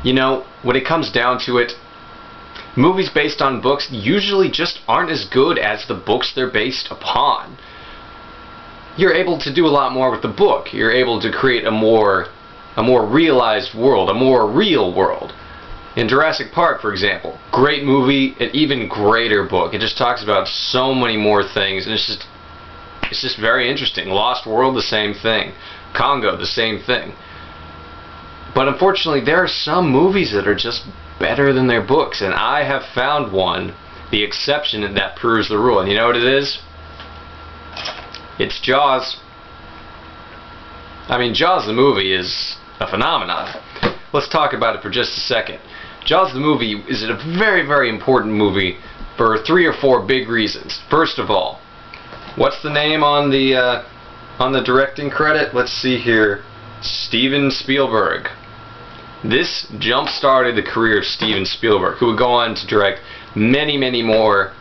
You know, when it comes down to it, movies based on books usually just aren't as good as the books they're based upon. You're able to do a lot more with the book. You're able to create a more realized world, a more real world. In Jurassic Park, for example, great movie, an even greater book. It just talks about so many more things, and it's just very interesting. Lost World, the same thing. Congo, the same thing. But unfortunately, there are some movies that are just better than their books, and I have found one, the exception that proves the rule. And you know what it is? It's Jaws. I mean, Jaws the movie is a phenomenon. Let's talk about it for just a second. Jaws the movie is a very, very important movie for 3 or 4 big reasons. First of all, what's the name on the directing credit? Let's see here. Steven Spielberg. This jump-started the career of Steven Spielberg, who would go on to direct many, many more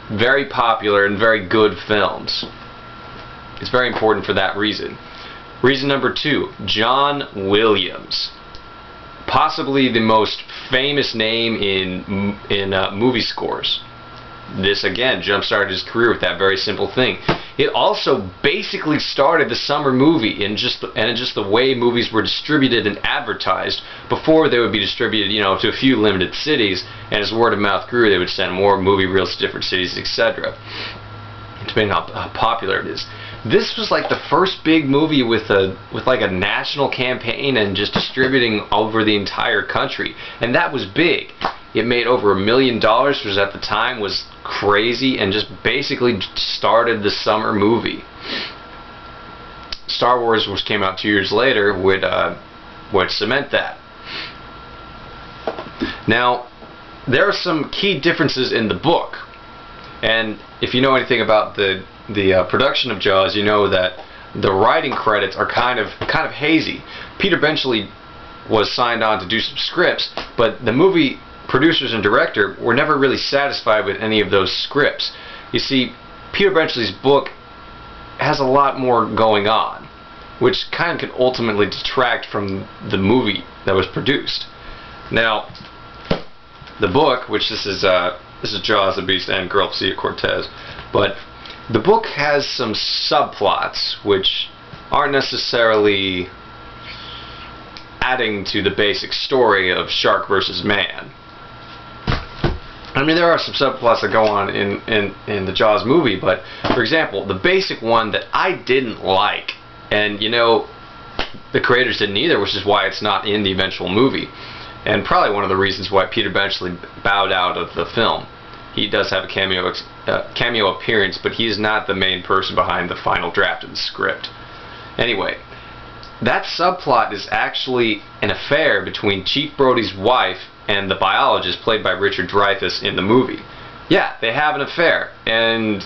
very popular and very good films. It's very important for that reason. Reason number 2, John Williams. Possibly the most famous name in movie scores. This again jump-started his career with that very simple thing. It also basically started the summer movie in just the way movies were distributed and advertised before they would be distributed, you know, to a few limited cities. And as word of mouth grew, they would send more movie reels to different cities, etc. Depending on how popular it is. This was like the first big movie with like a national campaign and just distributing over the entire country, and that was big. It made over $1 million, which at the time was crazy, and just basically started the summer movie. Star Wars, which came out 2 years later, would cement that. Now, there are some key differences in the book, and if you know anything about the production of Jaws, you know that the writing credits are kind of hazy. Peter Benchley was signed on to do some scripts, but the movie producers and director were never really satisfied with any of those scripts. You see, Peter Benchley's book has a lot more going on, which kind of could ultimately detract from the movie that was produced. Now, the book, which this is Jaws, the Beast, and Garcia Cortez, but the book has some subplots which aren't necessarily adding to the basic story of shark versus man. I mean, there are some subplots that go on in the Jaws movie, but for example, the basic one that I didn't like, and you know, the creators didn't either, which is why it's not in the eventual movie, and probably one of the reasons why Peter Benchley bowed out of the film. He does have a cameo appearance, but he's not the main person behind the final draft of the script. Anyway, that subplot is actually an affair between Chief Brody's wife and the biologist played by Richard Dreyfuss in the movie. Yeah, they have an affair, and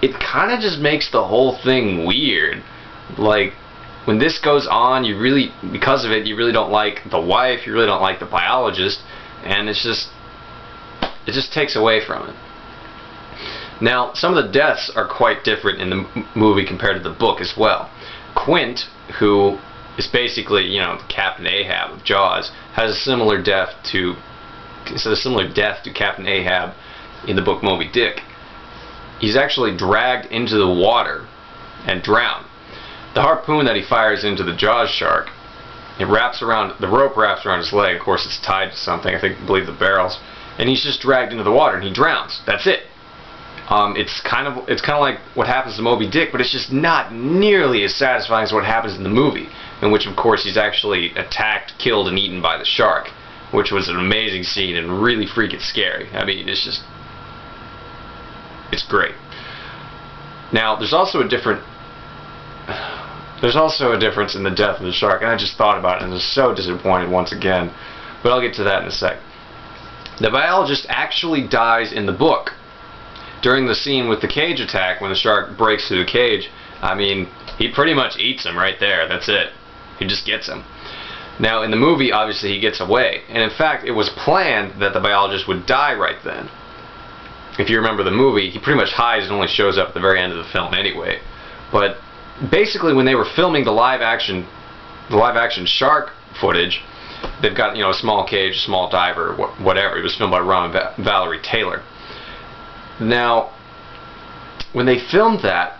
it kind of just makes the whole thing weird. Like, when this goes on, because of it, you really don't like the wife, you really don't like the biologist, and it just takes away from it. Now, some of the deaths are quite different in the movie compared to the book as well. Quint, who is basically, you know, Captain Ahab of Jaws, has a similar death to Captain Ahab in the book Moby Dick. He's actually dragged into the water and drowned. The harpoon that he fires into the Jaws shark, the rope wraps around his leg. Of course, it's tied to something. I believe the barrels. And he's just dragged into the water and he drowns. That's it. It's kind of like what happens to Moby Dick, but it's just not nearly as satisfying as what happens in the movie, in which, of course, he's actually attacked, killed, and eaten by the shark, which was an amazing scene and really freaking scary. I mean, it's great. Now, there's also a difference in the death of the shark, and I just thought about it and was so disappointed once again, but I'll get to that in a sec. The biologist actually dies in the book. During the scene with the cage attack, when the shark breaks through the cage, I mean, he pretty much eats him right there. That's it. He just gets him. Now, in the movie, obviously, he gets away. And in fact, it was planned that the biologist would die right then. If you remember the movie, he pretty much hides and only shows up at the very end of the film anyway. But basically, when they were filming the live action shark footage, they've got, a small cage, a small diver, whatever. It was filmed by Ron and Valerie Taylor. Now, when they filmed that,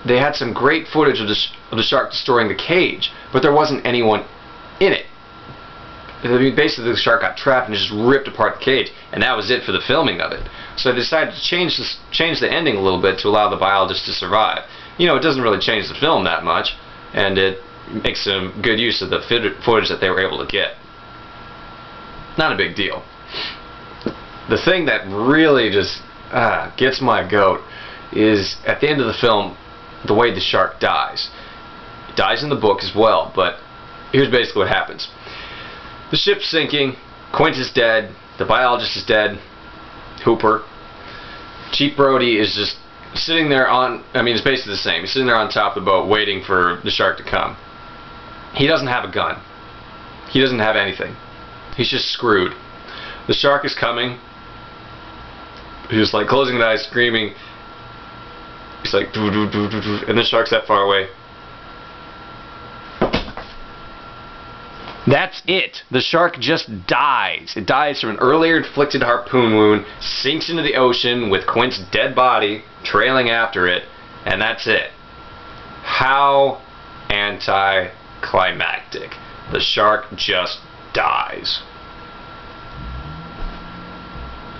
they had some great footage of the shark destroying the cage, but there wasn't anyone in it. I mean, basically the shark got trapped and just ripped apart the cage, and that was it for the filming of it. So they decided to change the ending a little bit to allow the biologist to survive. It doesn't really change the film that much, and it makes some good use of the footage that they were able to get. Not a big deal. The thing that really just gets my goat is at the end of the film, the way the shark dies. It dies in the book as well, but here's basically what happens. The ship's sinking, Quint is dead, the biologist is dead, Hooper. Chief Brody is just sitting there it's basically the same. He's sitting there on top of the boat waiting for the shark to come. He doesn't have a gun. He doesn't have anything. He's just screwed. The shark is coming. He's like closing his eyes, screaming. He's like, doo, doo, doo, doo, doo, and the shark's that far away. That's it. The shark just dies. It dies from an earlier inflicted harpoon wound, sinks into the ocean with Quint's dead body trailing after it, and that's it. How anticlimactic. The shark just dies.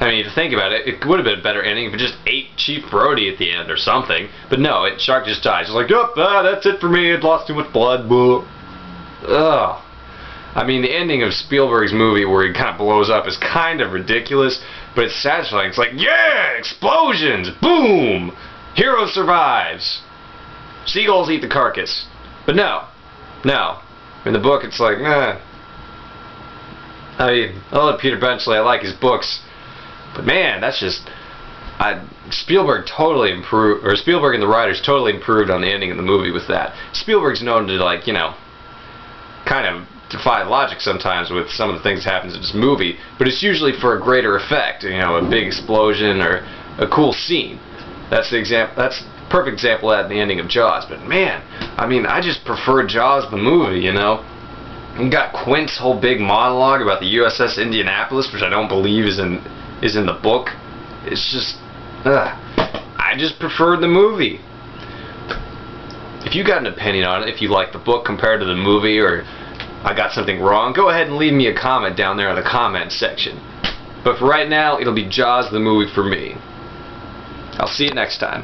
I mean, to think about it, it would have been a better ending if it just ate Chief Brody at the end or something. But no, shark just dies. It's like, that's it for me. It lost too much blood. Ugh. I mean, the ending of Spielberg's movie where he kind of blows up is kind of ridiculous, but it's satisfying. It's like, yeah, explosions, boom, hero survives, seagulls eat the carcass. But no. In the book, it's like, nah. I mean, I love Peter Benchley. I like his books, but man, that's just Spielberg totally improved, or Spielberg and the writers totally improved on the ending of the movie with that. Spielberg's known to kind of defy logic sometimes with some of the things that happens in this movie, but it's usually for a greater effect, a big explosion or a cool scene. That's the perfect example of that in the ending of Jaws. But man, I mean, I just prefer Jaws the movie, You got Quint's whole big monologue about the USS Indianapolis, which I don't believe is in the book. It's just I just prefer the movie. If you got an opinion on it, if you like the book compared to the movie, or I got something wrong, go ahead and leave me a comment down there in the comment section. But for right now, it'll be Jaws the movie for me. I'll see you next time.